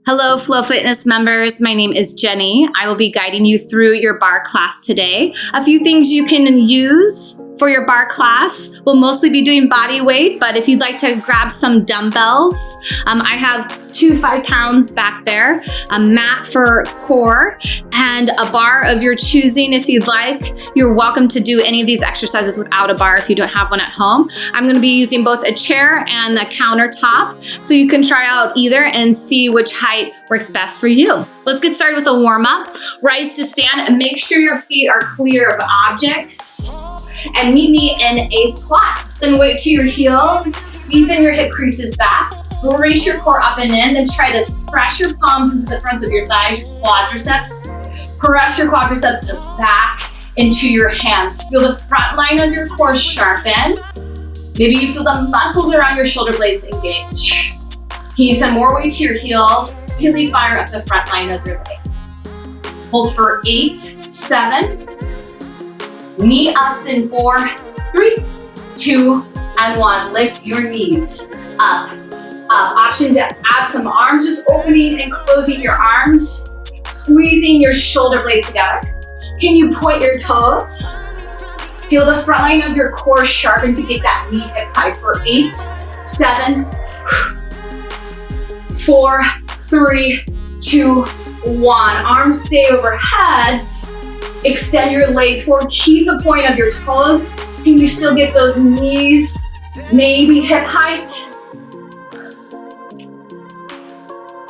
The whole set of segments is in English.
Hello, Flow Fitness members. My name is Jenny. I will be guiding you through your bar class today. A few things you can use for your bar class. We'll mostly be doing body weight, but if you'd like to grab some dumbbells, I have 2 5-pounds back there, a mat for core, and a bar of your choosing if you'd like. You're welcome to do any of these exercises without a bar if you don't have one at home. I'm gonna be using both a chair and a countertop, so you can try out either and see which height works best for you. Let's get started with a warm-up. Rise to stand and make sure your feet are clear of objects. And meet me in a squat. Send weight to your heels, deepen your hip creases back, brace your core up and in, then try to press your palms into the fronts of your thighs, your quadriceps. Press your quadriceps back into your hands. Feel the front line of your core sharpen. Maybe you feel the muscles around your shoulder blades engage. Can you send more weight to your heels? Really fire up the front line of your legs. Hold for 8, 7, knee ups in 4, 3, 2, and 1. Lift your knees up. Option to add some arms, just opening and closing your arms, squeezing your shoulder blades together. Can you point your toes? Feel the front line of your core sharpen to get that knee hip high for 8, 7, 4, 3, 2, 1. Arms stay overhead. Extend your legs forward. Keep the point of your toes. Can you still get those knees, maybe hip height?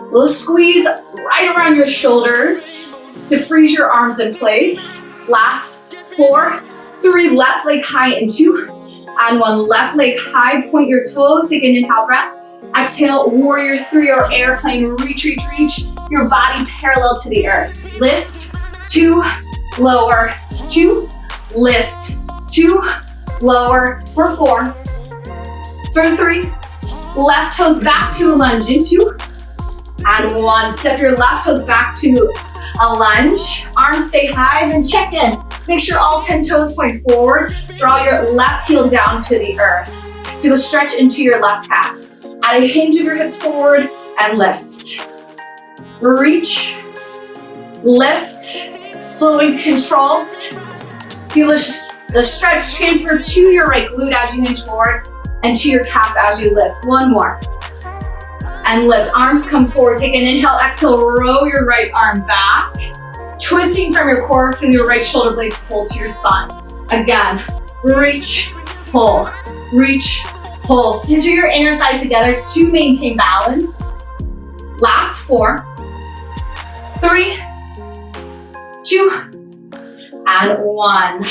A little squeeze right around your shoulders to freeze your arms in place. Last 4, 3, left leg high and 2, and 1. Left leg high, point your toes, take an inhale breath. Exhale, warrior 3 or airplane, reach, reach, reach. Your body parallel to the earth. Lift, 2, lower, 2, lift, 2, lower, for 4, for 3, left toes back to a lunge in 2, and 1. Step your left toes back to a lunge, arms stay high, then check in. Make sure all 10 toes point forward. Draw your left heel down to the earth. Feel a stretch into your left calf. Add a hinge of your hips forward and lift. Reach, lift, slowly controlled. Feel the stretch transfer to your right glute as you hinge forward and to your calf as you lift. 1 more. And lift. Arms come forward. Take an inhale, exhale, row your right arm back. Twisting from your core, feel your right shoulder blade pull to your spine. Again, reach, pull, reach, pull. Scissor your inner thighs together to maintain balance. Last 4, 3, 2, and 1.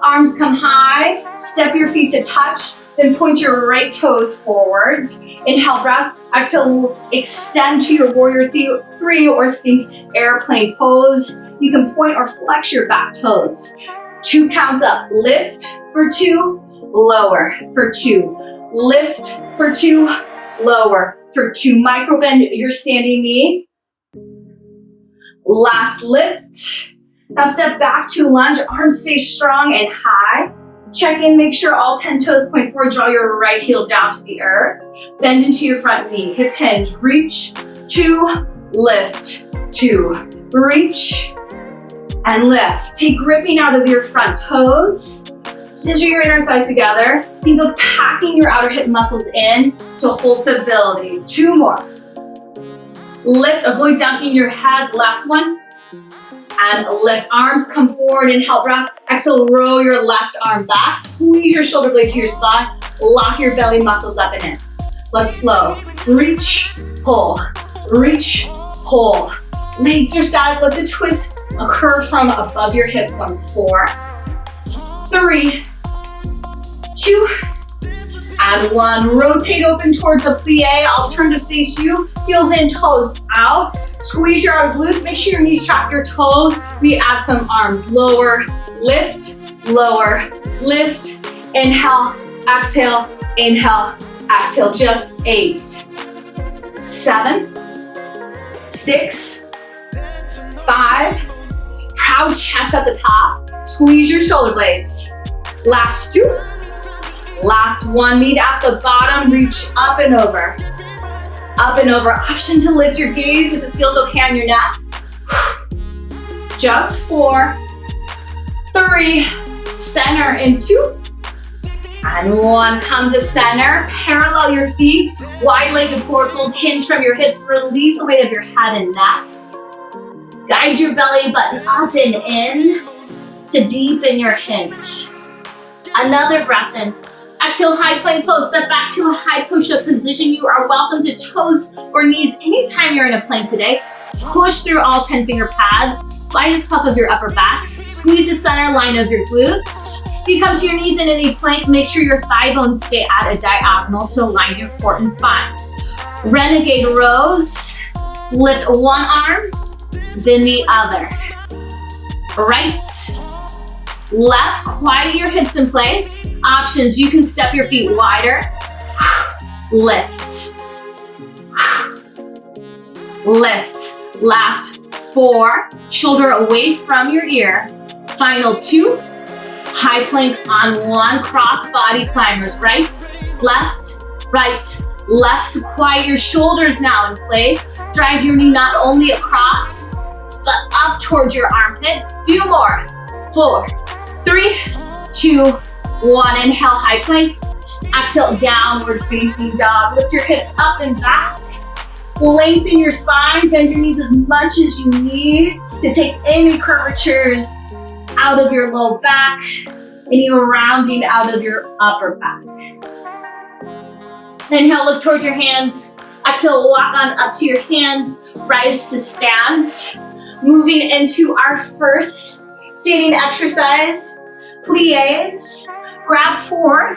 Arms come high, step your feet to touch, then point your right toes forward. Inhale, breath, exhale, extend to your warrior 3 or think airplane pose. You can point or flex your back toes. 2 counts up, lift for 2, lower for 2. Lift for 2, lower for 2. Micro bend your standing knee. Last lift. Now step back to lunge, arms stay strong and high. Check in, make sure all 10 toes point forward, draw your right heel down to the earth. Bend into your front knee, hip hinge, reach, 2, lift, 2, reach, and lift. Take gripping out of your front toes. Scissor your inner thighs together. Think of packing your outer hip muscles in to hold stability. 2 more. Lift, avoid dunking your head, last 1. And lift, arms come forward, inhale, breath, exhale, row your left arm back, squeeze your shoulder blade to your spine, lock your belly muscles up and in. Let's flow, reach, pull, legs are static, let the twist occur from above your hip points. 4, 3, 2, and 1. Rotate open towards a plie. I'll turn to face you, heels in, toes out. Squeeze your outer glutes, make sure your knees track your toes. We add some arms, lower, lift, inhale, exhale, just 8, 7, 6, 5, proud chest at the top, squeeze your shoulder blades. Last 2, last 1, meet at the bottom, reach up and over. Up and over. Option to lift your gaze if it feels okay on your neck. Just 4, 3, center in 2, and 1. Come to center, parallel your feet, wide-legged forward fold, hinge from your hips, release the weight of your head and neck. Guide your belly button up and in to deepen your hinge. Another breath in. Exhale, high plank pose, step back to a high push-up position. You are welcome to toes or knees anytime you're in a plank today. Push through all 10 finger pads, slightest cup of your upper back, squeeze the center line of your glutes. If you come to your knees in any plank, make sure your thigh bones stay at a diagonal to align your core and spine. Renegade rows, lift one arm, then the other. Right, left, quiet your hips in place. Options, you can step your feet wider. Lift. Lift. Last 4, shoulder away from your ear. Final 2, high plank on 1, cross body climbers. Right, left, right, left. So quiet your shoulders now in place. Drive your knee not only across, but up towards your armpit. Few more. 4, 3, 2, 1. Inhale, high plank. Exhale, downward facing dog. Lift your hips up and back. Lengthen your spine, bend your knees as much as you need to take any curvatures out of your low back, any rounding out of your upper back. Inhale, look towards your hands. Exhale, walk on up to your hands, rise to stand. Moving into our first standing exercise, plies. Grab 4,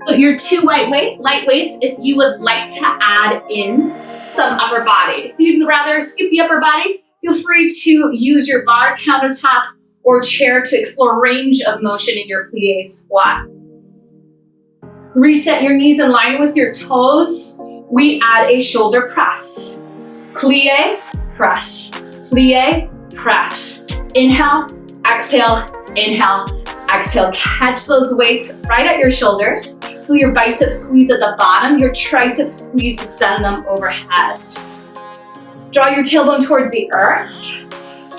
put your 2 light weights if you would like to add in some upper body. If you'd rather skip the upper body, feel free to use your bar, countertop, or chair to explore range of motion in your plie squat. Reset your knees in line with your toes. We add a shoulder press. Plie, press. Plie, press. Inhale, exhale, inhale, exhale. Catch those weights right at your shoulders. Feel your biceps squeeze at the bottom, your triceps squeeze to send them overhead. Draw your tailbone towards the earth.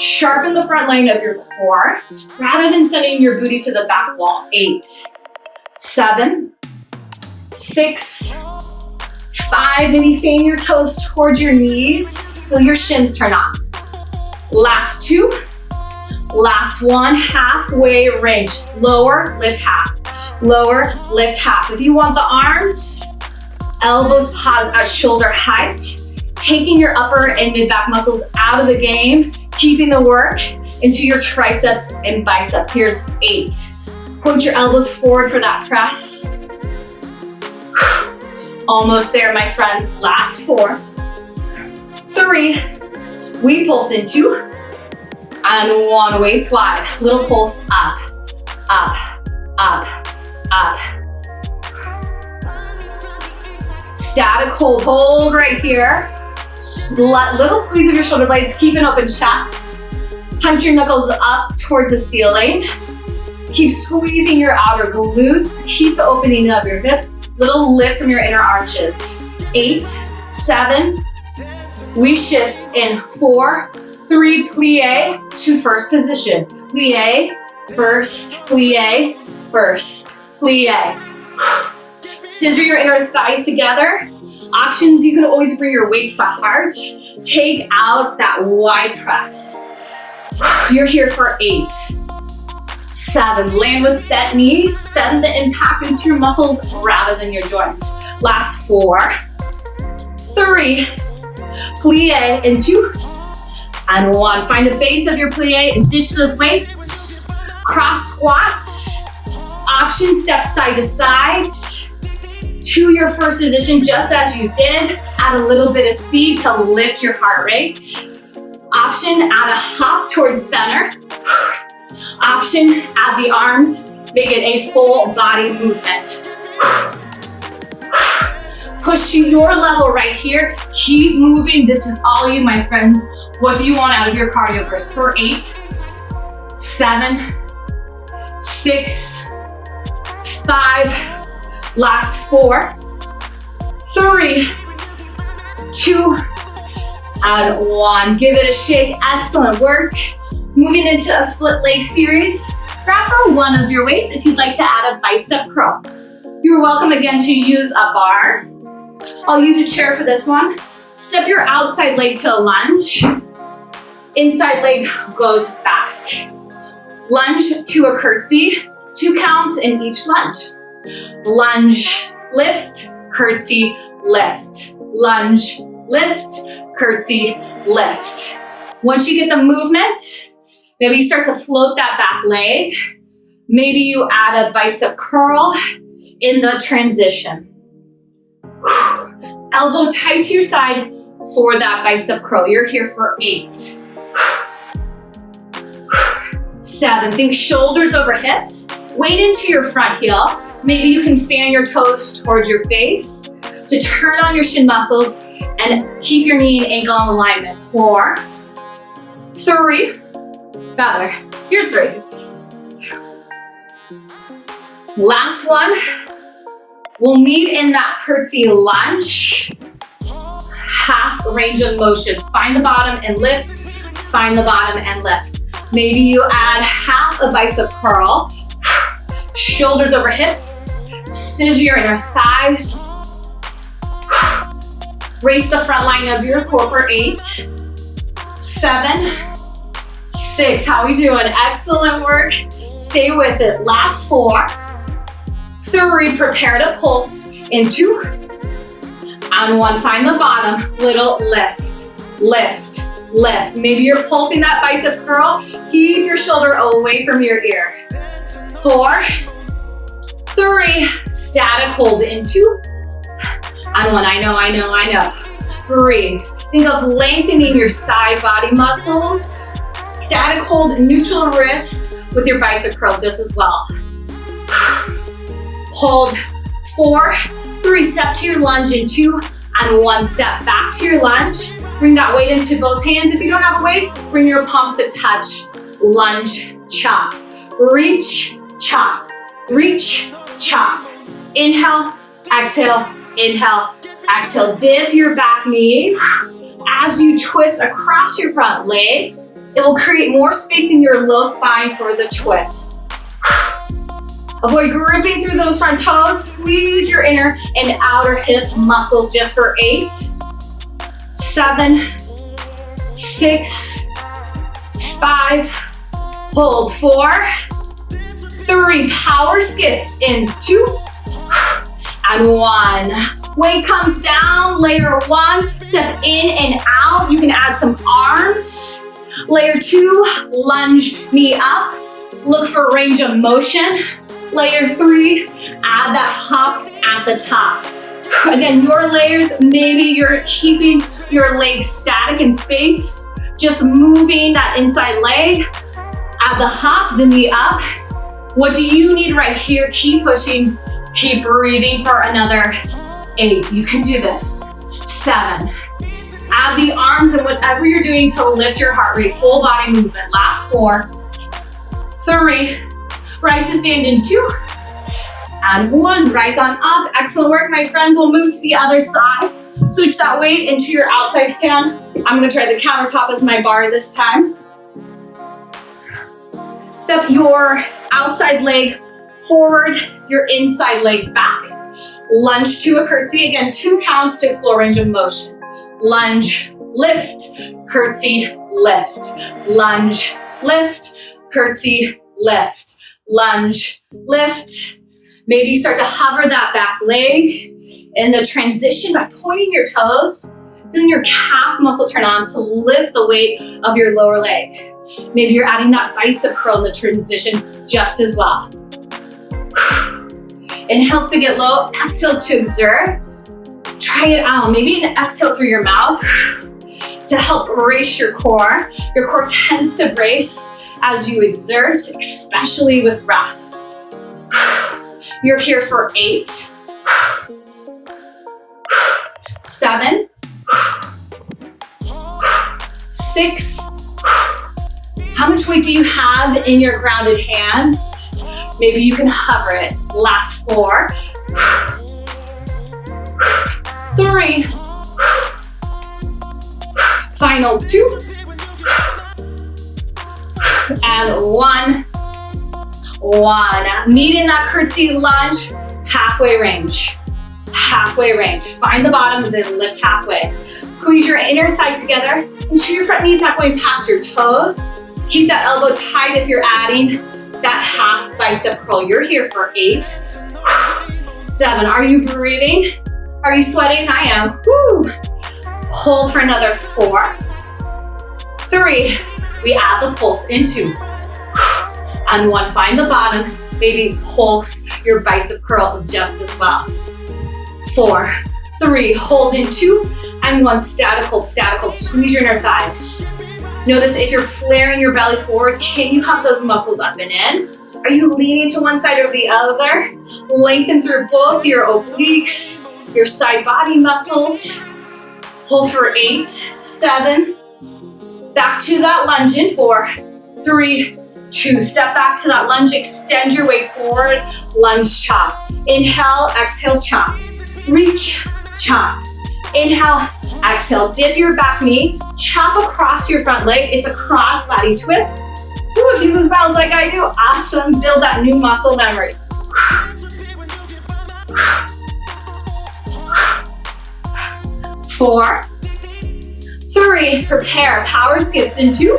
Sharpen the front line of your core rather than sending your booty to the back wall. 8, 7, 6, 5. Maybe fan your toes towards your knees. Feel your shins turn up. Last 2. Last 1, halfway range. Lower, lift half. Lower, lift half. If you want the arms, elbows pause at shoulder height, taking your upper and mid-back muscles out of the game, keeping the work into your triceps and biceps. Here's 8. Point your elbows forward for that press. Almost there, my friends. Last 4, 3. We pulse in 2, and 1. Weights wide. Little pulse up, up, up, up. Static hold right here. Little squeeze of your shoulder blades, keep an open chest. Punch your knuckles up towards the ceiling. Keep squeezing your outer glutes. Keep the opening of your hips. Little lift from your inner arches. 8, 7. We shift in 4, 3, plie to first position. Plie, first, plie, first, plie. Scissor your inner thighs together. Options, you can always bring your weights to heart. Take out that wide press. You're here for 8, 7. Land with bent knees. Send the impact into your muscles rather than your joints. Last 4, 3, plie in 2, and 1. Find the base of your plie and ditch those weights. Cross squats. Option, step side to side. To your first position, just as you did. Add a little bit of speed to lift your heart rate. Option, add a hop towards center. Option, add the arms. Make it a full body movement. Push to your level right here. Keep moving. This is all you, my friends. What do you want out of your cardio burst? For 8, 7, 6, 5, last 4, 3, 2, and 1. Give it a shake. Excellent work. Moving into a split leg series. Grab for one of your weights if you'd like to add a bicep curl. You're welcome again to use a bar. I'll use a chair for this one. Step your outside leg to a lunge. Inside leg goes back. Lunge to a curtsy. 2 counts in each lunge. Lunge, lift, curtsy, lift. Lunge, lift, curtsy, lift. Once you get the movement, maybe you start to float that back leg. Maybe you add a bicep curl in the transition. Elbow tight to your side for that bicep curl. You're here for 8. 7, think shoulders over hips. Weight into your front heel. Maybe you can fan your toes towards your face to turn on your shin muscles and keep your knee and ankle in alignment. 4, 3, rather, here's 3. Last one, we'll meet in that curtsy lunge, half range of motion. Find the bottom and lift, find the bottom and lift. Maybe you add half a bicep curl, shoulders over hips, scissor your inner thighs, raise the front line of your core for 8, 7, 6, how we doing? Excellent work. Stay with it. Last 4, 3, prepare to pulse in 2, and 1, find the bottom, little lift, lift, lift. Maybe you're pulsing that bicep curl. Keep your shoulder away from your ear. 4, 3, static hold in 2, and 1, I know. Breathe. Think of lengthening your side body muscles. Static hold, neutral wrist with your bicep curl just as well. Hold. 4, 3, step to your lunge in 2, and 1, step back to your lunge. Bring that weight into both hands. If you don't have a weight, bring your palms to touch. Lunge, chop. Reach, chop. Reach, chop. Inhale, exhale, inhale, exhale. Dip your back knee. As you twist across your front leg, it will create more space in your low spine for the twist. Avoid gripping through those front toes. Squeeze your inner and outer hip muscles just for 8, 7, 6, 5, hold 4, 3, power skips in 2, and 1. Weight comes down, layer 1, step in and out. You can add some arms. Layer 2, lunge, knee up. Look for range of motion. Layer 3, add that hop at the top. Again, your layers, maybe you're keeping your legs static in space, just moving that inside leg. Add the hop, the knee up. What do you need right here? Keep pushing, keep breathing for another 8. You can do this. 7. Add the arms and whatever you're doing to lift your heart rate, full body movement. Last 4, 3, rise to stand in 2, and 1, rise on up. Excellent work, my friends. We'll move to the other side. Switch that weight into your outside hand. I'm gonna try the countertop as my bar this time. Step your outside leg forward, your inside leg back. Lunge to a curtsy. Again, 2 counts to explore range of motion. Lunge, lift, curtsy, lift. Lunge, lift, curtsy, lift. Lunge, lift. Maybe you start to hover that back leg in the transition by pointing your toes. Then your calf muscle turn on to lift the weight of your lower leg. Maybe you're adding that bicep curl in the transition just as well. Inhales to get low, exhales to exert. Try it out. Maybe an exhale through your mouth to help brace your core. Your core tends to brace as you exert, especially with breath. You're here for 8, 7, 6. How much weight do you have in your grounded hands? Maybe you can hover it. Last 4, 3, Final 2. And 1. 1. Meet in that curtsy lunge, halfway range. Halfway range. Find the bottom and then lift halfway. Squeeze your inner thighs together. Ensure your front knee's not going past your toes. Keep that elbow tight if you're adding that half bicep curl. You're here for 8. 7. Are you breathing? Are you sweating? I am. Woo. Hold for another 4. 3. We add the pulse in 2. And 1. Find the bottom. Maybe pulse your bicep curl just as well. 4. 3. Hold in 2. And 1. Static hold, static hold. Squeeze your inner thighs. Notice if you're flaring your belly forward, can you have those muscles up and in? Are you leaning to one side or the other? Lengthen through both your obliques, your side body muscles. Hold for 8, 7. Back to that lunge in 4, 3, 2. Step back to that lunge, extend your way forward, lunge chop. Inhale, exhale, chop. Reach, chop. Inhale, exhale, dip your back knee, chop across your front leg. It's a cross body twist. Ooh, if you lose balance like I do, awesome. Build that new muscle memory. 4, 3, prepare. Power skips in 2.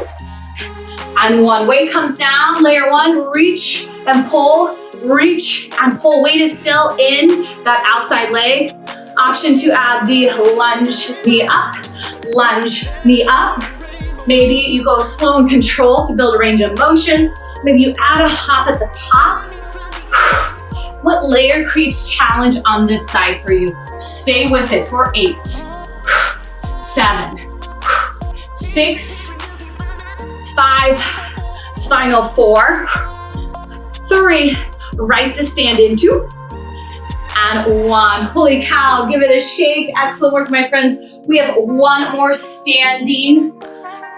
And 1. Weight comes down. Layer 1, reach and pull. Reach and pull. Weight is still in that outside leg. Option to add the lunge knee up. Lunge knee up. Maybe you go slow and control to build a range of motion. Maybe you add a hop at the top. What layer creates challenge on this side for you? Stay with it for 8, 7, 6, 5, final 4, 3, rise to stand in 2, and 1. Holy cow, give it a shake. Excellent work, my friends. We have 1 more standing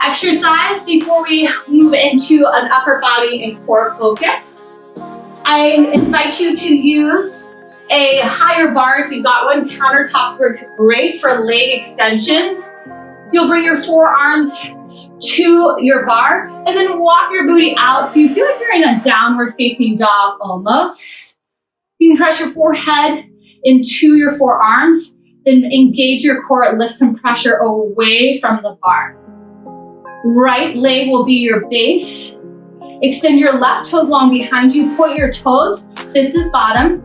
exercise before we move into an upper body and core focus. I invite you to use a higher bar if you've got one. Countertops work great for leg extensions. You'll bring your forearms to your bar and then walk your booty out so you feel like you're in a downward facing dog almost. You can press your forehead into your forearms, then engage your core, lift some pressure away from the bar. Right leg will be your base. Extend your left toes long behind you. Point your toes. This is bottom.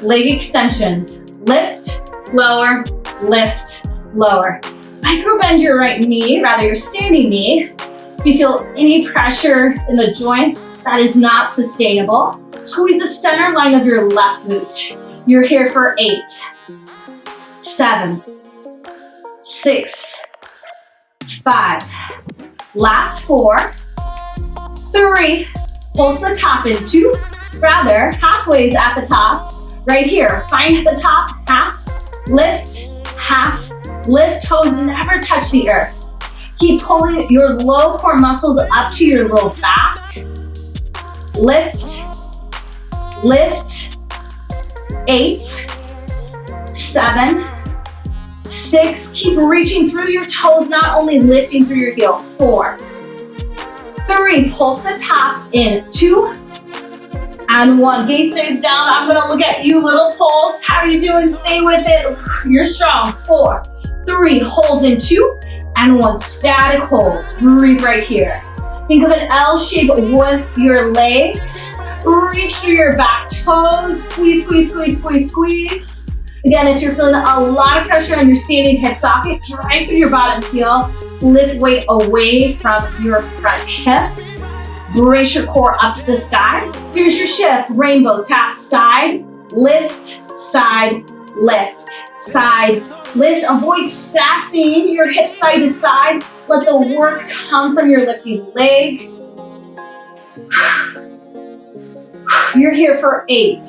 Leg extensions. Lift, lower, lift, lower. Micro bend your right knee, rather your standing knee. If you feel any pressure in the joint, that is not sustainable. Squeeze the center line of your left glute. You're here for 8, 7, 6, 5. Last 4, 3. Pulse the top in 2. Rather, halfway is at the top. Right here, find the top, half, lift, toes never touch the earth. Keep pulling your low core muscles up to your low back. Lift, lift, 8, 7, 6. Keep reaching through your toes, not only lifting through your heel. 4, 3. Pulse the top in 2. And 1. Gaze stays down. I'm gonna look at you, little pulse. How are you doing? Stay with it. You're strong. 4, 3. Hold in 2. And 1. Static hold. Breathe right here. Think of an L shape with your legs. Reach through your back toes. Squeeze, squeeze, squeeze, squeeze, squeeze. Again, if you're feeling a lot of pressure on your standing hip socket, drive through your bottom heel. Lift weight away from your front hip. Brace your core up to the sky. Here's your shift. Rainbows. Tap side, lift, side, lift, side, lift. Avoid sassing your hips side to side. Let the work come from your lifting leg. You're here for 8,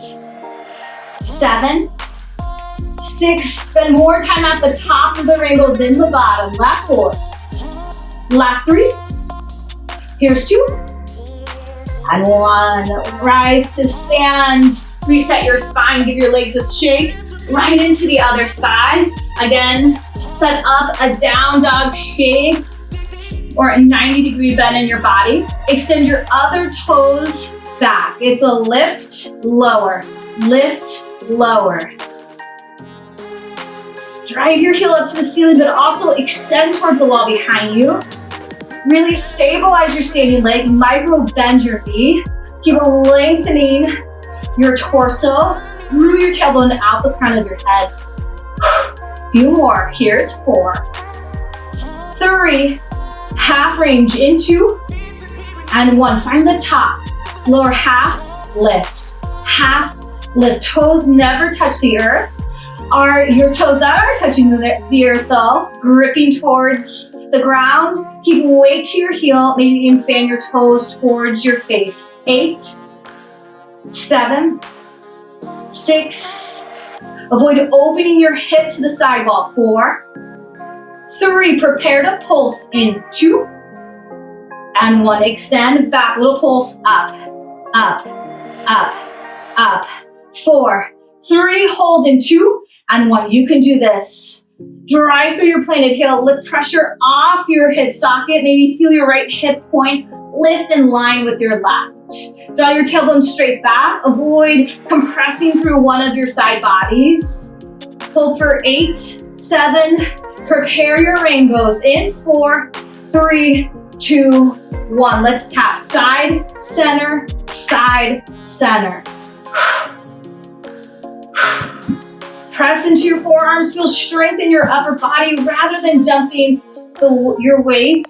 7, 6. Spend more time at the top of the rainbow than the bottom. Last 4. Last 3. Here's 2. And 1. Rise to stand. Reset your spine. Give your legs a shake. Right into the other side. Again, Set up a down dog shape or a 90-degree bend in your body. Extend your other toes back. It's a lift, lower, lift, lower. Drive your heel up to the ceiling, but also extend towards the wall behind you. Really stabilize your standing leg, micro bend your knee. Keep lengthening your torso through your tailbone out the crown of your head. Few more. Here's 4, 3, half range into, and 1. Find the top. Lower half, lift. Half, lift. Toes never touch the earth. Are your toes that are touching the earth though, gripping towards the ground? Keep weight to your heel. Maybe even fan your toes towards your face. 8, 7, 6. Avoid opening your hip to the sidewall. 4, 3. Prepare to pulse in 2, and 1. Extend back. Little pulse up, up, up, up. 4, 3. Hold in 2. And 1, you can do this. Drive through your planted heel, lift pressure off your hip socket. Maybe feel your right hip point lift in line with your left. Draw your tailbone straight back. Avoid compressing through one of your side bodies. Hold for 8, 7. Prepare your rainbows in 4, 3, 2, 1. Let's tap side, center, side, center. Press into your forearms, feel strength in your upper body rather than dumping your weight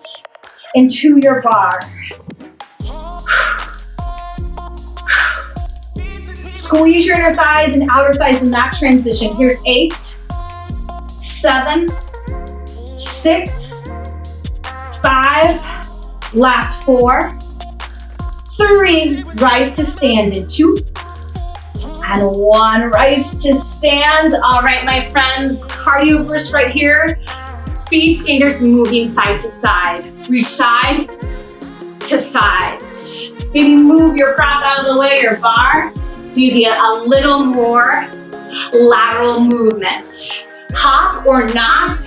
into your bar. Squeeze your inner thighs and outer thighs in that transition. Here's 8, 7, 6, 5, last 4, 3, rise to stand in 2, and 1, rise to stand. All right, my friends, cardio burst right here. Speed skaters moving side to side. Reach side to side. Maybe move your prop out of the way, your bar, so you get a little more lateral movement. Hop or not,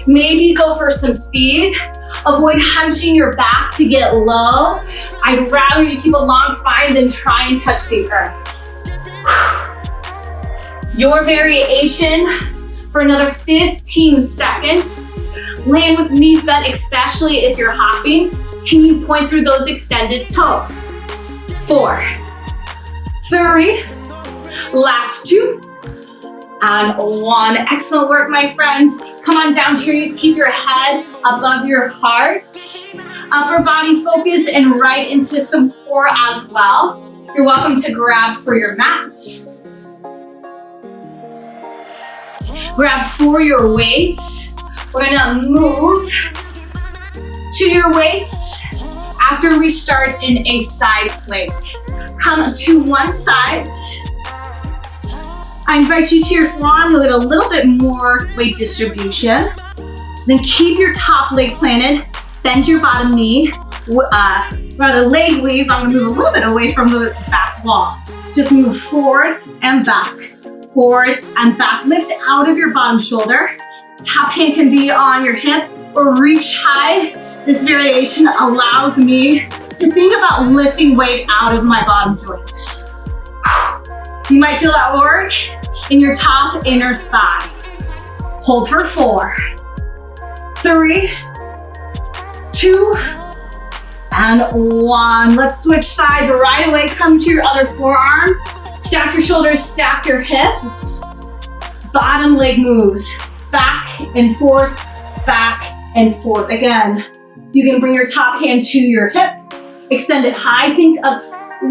maybe go for some speed. Avoid hunching your back to get low. I'd rather you keep a long spine than try and touch the earth. Your variation for another 15 seconds. Land with knees bent, especially if you're hopping. Can you point through those extended toes? 4, 3, last 2, and 1. Excellent work, my friends. Come on down to your knees. Keep your head above your heart. Upper body focus and right into some core as well. You're welcome to grab for your mat. Grab for your weights. We're gonna move to your weights after we start in a side plank. Come to one side. I invite you to your forearm. You'll get a little bit more weight distribution. Then keep your top leg planted. Bend your bottom knee. Rather leg weaves, I'm gonna move a little bit away from the back wall. Just move forward and back, forward and back. Lift out of your bottom shoulder. Top hand can be on your hip or reach high. This variation allows me to think about lifting weight out of my bottom joints. You might feel that work in your top inner thigh. Hold for 4, 3, 2, and 1. Let's switch sides right away. Come to your other forearm. Stack your shoulders, stack your hips. Bottom leg moves. Back and forth, back and forth. Again, you can bring your top hand to your hip. Extend it high. Think of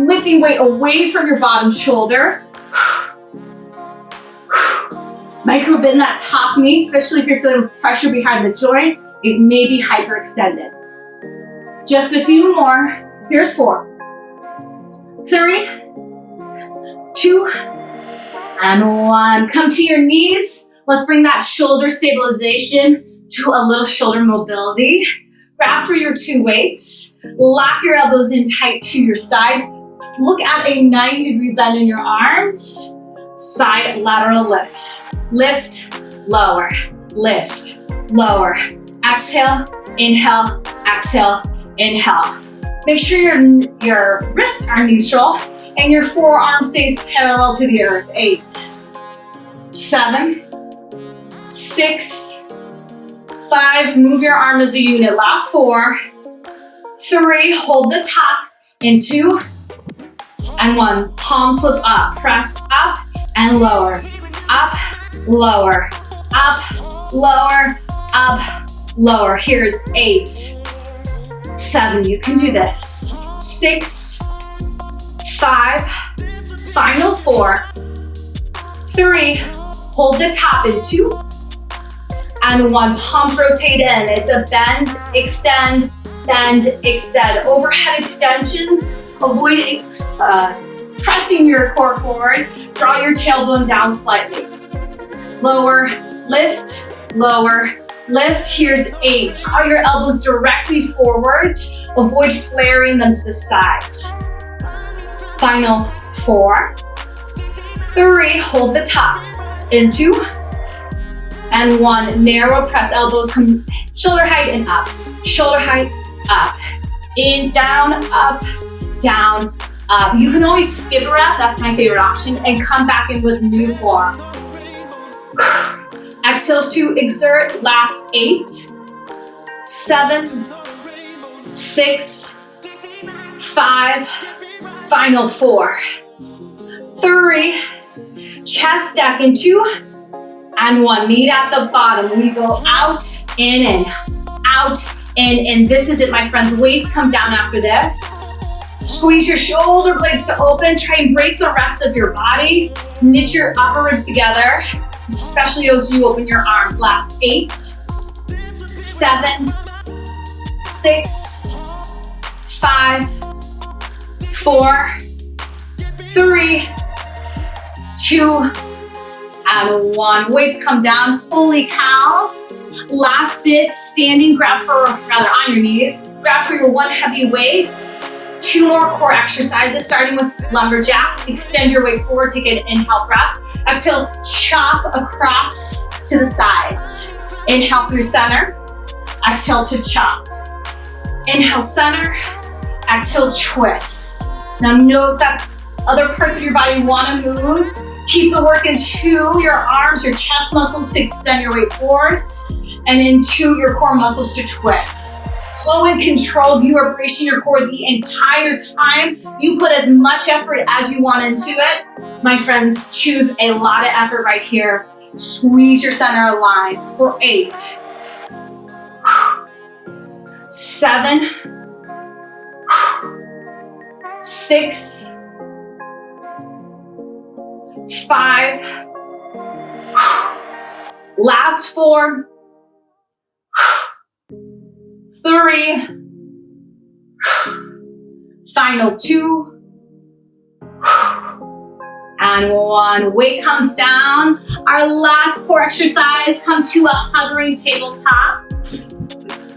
lifting weight away from your bottom shoulder. Micro bend that top knee, especially if you're feeling pressure behind the joint. It may be hyperextended. Just a few more. Here's 4, 3, 2, and 1. Come to your knees. Let's bring that shoulder stabilization to a little shoulder mobility. Grab for your 2 weights. Lock your elbows in tight to your sides. Look at a 90-degree bend in your arms. Side lateral lifts. Lift, lower, lift, lower. Exhale, inhale, exhale, inhale. Make sure your wrists are neutral and your forearm stays parallel to the earth. 8, 7, 6, 5, move your arm as a unit. Last 4, 3, hold the top, in 2, and 1. Palms flip up, press up and lower. Up, lower, up, lower, up, lower. Here's 8, 7, you can do this. 6, 5, final 4, 3, hold the top in 2, and 1. Palms rotate in. It's a bend, extend, bend, extend. Overhead extensions, avoid pressing your core forward. Draw your tailbone down slightly. Lower, lift, lower, lift. Here's 8. Draw your elbows directly forward. Avoid flaring them to the side. Final 4, 3, hold the top, in 2, and 1. Narrow press, elbows come shoulder height and up, shoulder height, up, in, down, up, down, up. You can always skip a rep, that's my favorite option, and come back in with new form. Exhales to exert, last 8, 7, 6, 5, final 4, 3, chest stack in 2, and 1. Meet at the bottom. We go out, in, out, in. This is it, my friends. Weights come down after this. Squeeze your shoulder blades to open. Try and brace the rest of your body. Knit your upper ribs together, especially as you open your arms. Last 8, 7, 6, 5, 4, 3, 2, and 1. Weights come down. Holy cow. Last bit, standing, grab for, rather on your knees, grab for your one heavy weight. 2 more core exercises, starting with lumberjacks. Extend your weight forward, take an inhale breath. Exhale, chop across to the side. Inhale through center. Exhale to chop. Inhale center. Exhale twist. Now note that other parts of your body want to move. Keep the work into your arms, your chest muscles to extend your weight forward, and into your core muscles to twist. Slow and controlled, you are bracing your core the entire time. You put as much effort as you want into it. My friends, choose a lot of effort right here. Squeeze your center aligned for 8, 7, 6, 5, last 4, 3, final 2, and 1. Weight comes down. Our last core exercise, come to a hovering tabletop.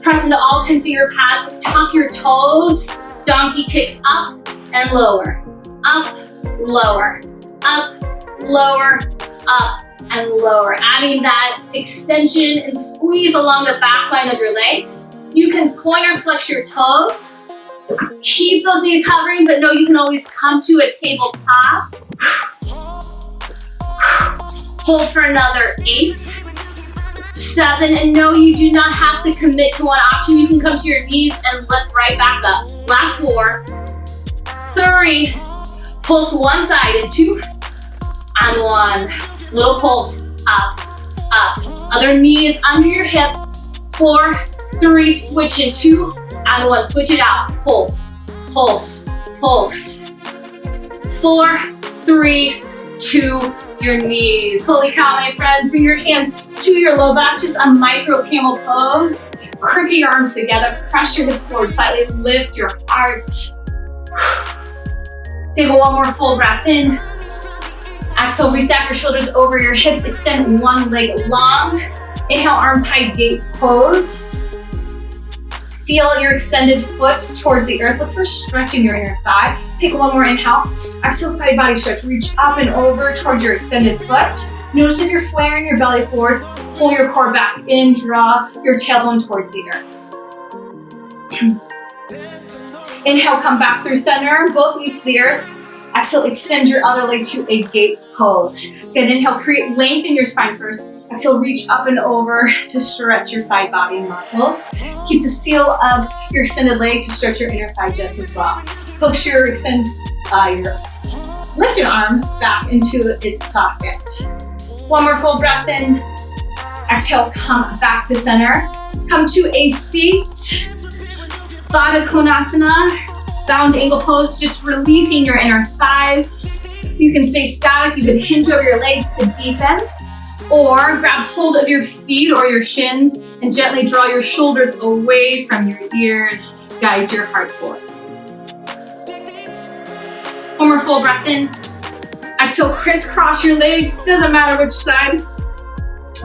Press into all 10 finger pads, tuck your toes, donkey kicks up and lower, up, lower, up, lower, up, and lower. Adding that extension and squeeze along the back line of your legs. You can point or flex your toes. Keep those knees hovering, but know you can always come to a tabletop. Hold for another 8, 7, and no, you do not have to commit to one option. You can come to your knees and lift right back up. Last 4, 3, pulse one side in 2, and 1. Little pulse, up, up. Other knee is under your hip. 4, 3, switch in 2, and 1. Switch it out. Pulse, pulse, pulse. 4, 3, 2, your knees. Holy cow, my friends. Bring your hands to your low back. Just a micro camel pose. Cricket your arms together. Press your hips forward slightly. Lift your heart. Take one more full breath in. Exhale, restack your shoulders over your hips. Extend one leg long. Inhale, arms high, gate pose. Seal your extended foot towards the earth. Look for stretching your inner thigh. Take one more inhale. Exhale, side body stretch. Reach up and over towards your extended foot. Notice if you're flaring your belly forward, pull your core back in, draw your tailbone towards the earth. Inhale, come back through center, both knees to the earth. Exhale, extend your other leg to a gate pose. Again, inhale, create length in your spine first. Exhale, reach up and over to stretch your side body muscles. Keep the seal of your extended leg to stretch your inner thigh just as well. Push your lift your arm back into its socket. One more full breath in. Exhale, come back to center. Come to a seat. Baddha Konasana, bound angle pose, just releasing your inner thighs. You can stay static, you can hinge over your legs to deepen, or grab hold of your feet or your shins and gently draw your shoulders away from your ears. Guide your heart forward. One more full breath in. Exhale, crisscross your legs, doesn't matter which side.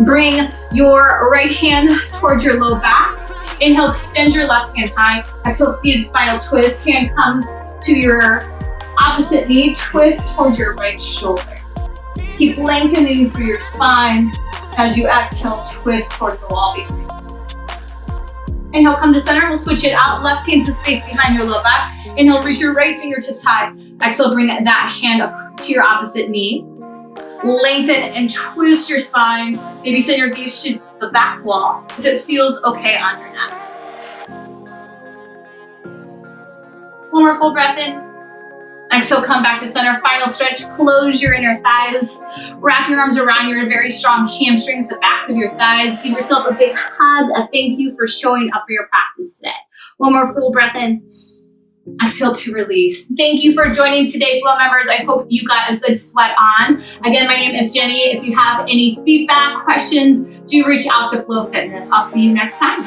Bring your right hand towards your low back. Inhale, extend your left hand high. Exhale, seated spinal twist. Hand comes to your opposite knee. Twist towards your right shoulder. Keep lengthening through your spine as you exhale, twist towards the wall behind. Inhale, come to center. We'll switch it out. Left hand to space behind your low back. Inhale, reach your right fingertips high. Exhale, bring that hand up to your opposite knee. Lengthen and twist your spine. Maybe send your gaze to the back wall if it feels okay on your neck. One more full breath in. Exhale, come back to center. Final stretch. Close your inner thighs. Wrap your arms around your very strong hamstrings, the backs of your thighs. Give yourself a big hug, a thank you for showing up for your practice today. One more full breath in. Exhale to release. Thank you for joining today, Flow members. I hope you got a good sweat on. Again, my name is Jenny. If you have any feedback, questions, do reach out to Flow Fitness. I'll see you next time.